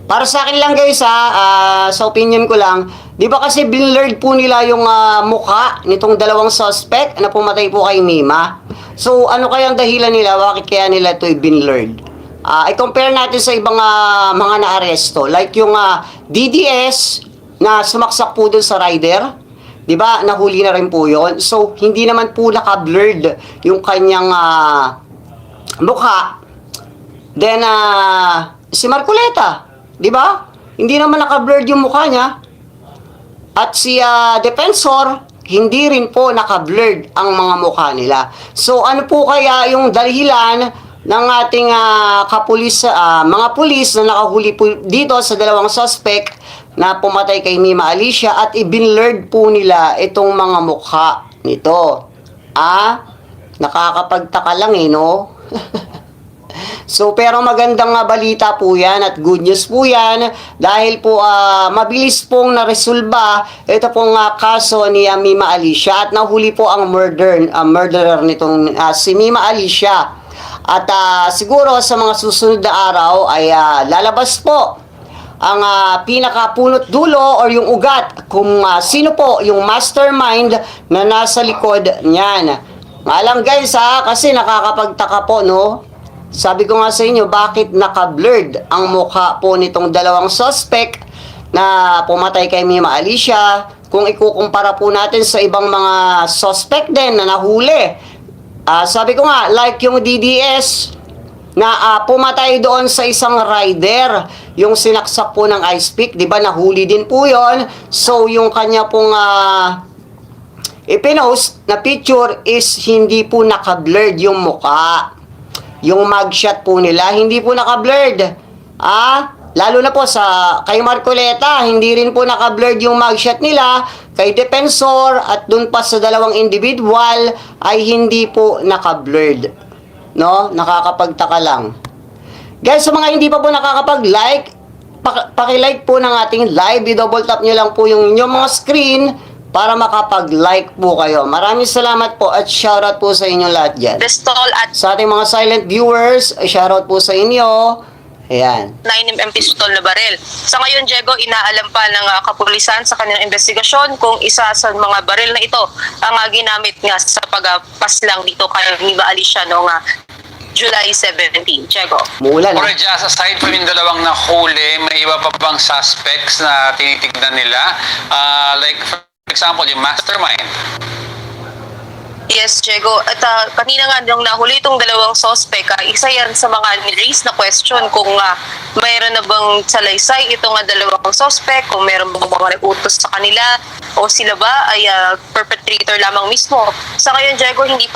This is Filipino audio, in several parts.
Para sa akin lang guys sa opinion ko lang, di ba kasi binlurred po nila yung mukha nitong dalawang suspect na pumatay po kay Mima? So ano kaya ang dahilan nila, bakit kaya nila ito binlurred? I-compare natin sa ibang mga naaresto, like yung DDS na sumaksak po dun sa rider, di ba, nahuli na rin po yon. So hindi naman po naka-blurred yung kanyang mukha. Then si Marcoleta, di ba? Hindi naman naka-blurred yung mukha niya. At si Defensor, hindi rin po naka-blurred ang mga mukha nila. So ano po kaya yung dahilan ng ating mga pulis na nakahuli po dito sa dalawang suspect na pumatay kay Mima Alicia at ibinlurred po nila itong mga mukha nito? Nakakapagtaka lang no? So pero magandang balita po yan at good news po yan dahil po mabilis pong naresolba ito pong kaso ni Mima Alicia at nahuli po ang murderer nitong si Mima Alicia. At siguro sa mga susunod na araw ay lalabas po ang pinakapunot dulo or yung ugat kung sino po yung mastermind na nasa likod niyan. Alam guys kasi nakakapagtaka po no. Sabi ko nga sa inyo, bakit naka-blurred ang mukha po nitong dalawang suspect na pumatay kay Mima Alicia kung ikukumpara po natin sa ibang mga suspect din na nahuli. Sabi ko nga, like yung DDS na pumatay doon sa isang rider, yung sinaksak po ng ice pick, di ba nahuli din po yon. So yung kanya pong ipinost na picture is hindi po naka-blurred yung mukha. Yung mugshot po nila, hindi po naka-blurred. Lalo na po kay Marcoleta, hindi rin po naka-blurred yung mugshot nila. Kay Defensor at dun pa sa dalawang individual ay hindi po naka-blurred. No? Nakakapagtaka lang. Guys, sa mga hindi pa po nakakapag-like, paki-like po ng ating live. I-double tap nyo lang po yung inyong mga screen para makapag-like po kayo. Maraming salamat po at shoutout po sa inyo lahat dyan. Pistol at sa ating mga silent viewers, shoutout po sa inyo. Ayan. 9mm pistol na baril. Sa ngayon, Diego, inaalam pa ng kapulisan sa kanilang investigasyon kung isa sa mga baril na ito ang ginamit nga sa pagpaslang dito kay Mima Alicia noong July 17. Diego. Muulan Alright, Jazz, aside from yung dalawang nahuli, may iba pa bang suspects na tinitignan nila? Like, for example, yung mastermind. Yes, Diego. At kanina nga nung nahuli itong dalawang suspect, isa yan sa mga ni-raise na question kung mayroon na bang salaysay itong dalawang suspect, kung mayroon bang mga nag-utos sa kanila, o sila ba ay perpetrator lamang mismo. Sa ngayon, Diego, hindi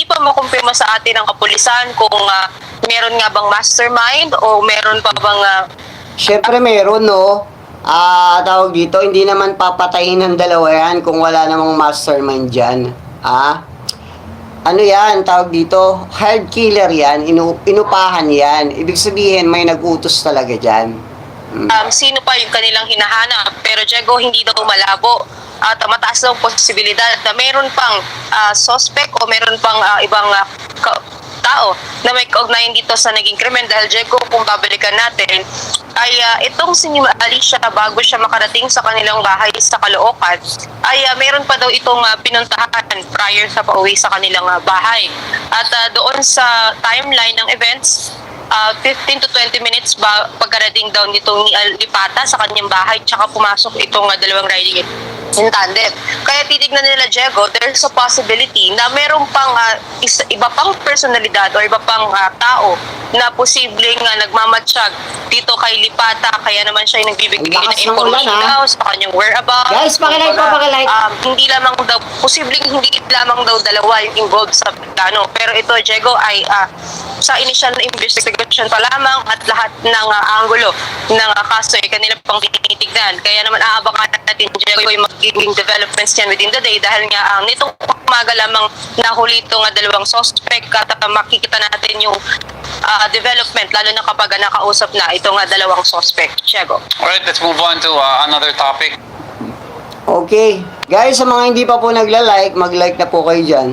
pa makumpirma sa atin ang kapulisan kung meron nga bang mastermind o meron pa bang... Siyempre meron no. Tawag dito, hindi naman papatayin ng dalawa yan kung wala namang mastermind dyan. Ano yan, tawag dito, hard killer yan, inupahan yan. Ibig sabihin, may nag-utos talaga dyan. Sino pa yung kanilang hinahanap? Pero Diego, hindi daw malabo. At mataas daw posibilidad na meron pang suspect o meron pang ibang tao na may kaugnayan dito sa naging krimen. Dahil Diego, kung babalikan natin, ay itong si Mima Alicia, bago siya makarating sa kanilang bahay sa Caloocan, ay meron pa daw itong pinuntahan prior sa pauwi sa kanilang bahay. At doon sa timeline ng events, 15 to 20 minutes pagkarating daw nitong Lipata sa kanyang bahay, tsaka pumasok itong dalawang riding in tandem. Kaya titignan nila, Diego, there's a possibility na meron pang iba pang personalidad o iba pang tao na posibleng nagmamatsyag dito kay Lipata, kaya naman siya yung nagbibigay ng information daw sa kanyang whereabouts. Guys, pakilike. Hindi lamang daw, posibleng hindi lamang daw dalawa yung involved sa plano. Pero ito, Diego, ay sa initial na investigation pa lamang at lahat ng anggulo ng kaso ay kanila pang tinitignan. Kaya naman aabangan natin, Diego, yung magiging developments niyan within the day dahil nga nitong umaga lamang nahuli itong dalawang suspect at makikita natin yung development lalo na kapag nakausap na itong dalawang suspect. Diego. Alright, let's move on to another topic. Okay. Guys, sa mga hindi pa po nagla-like, mag-like na po kayo dyan.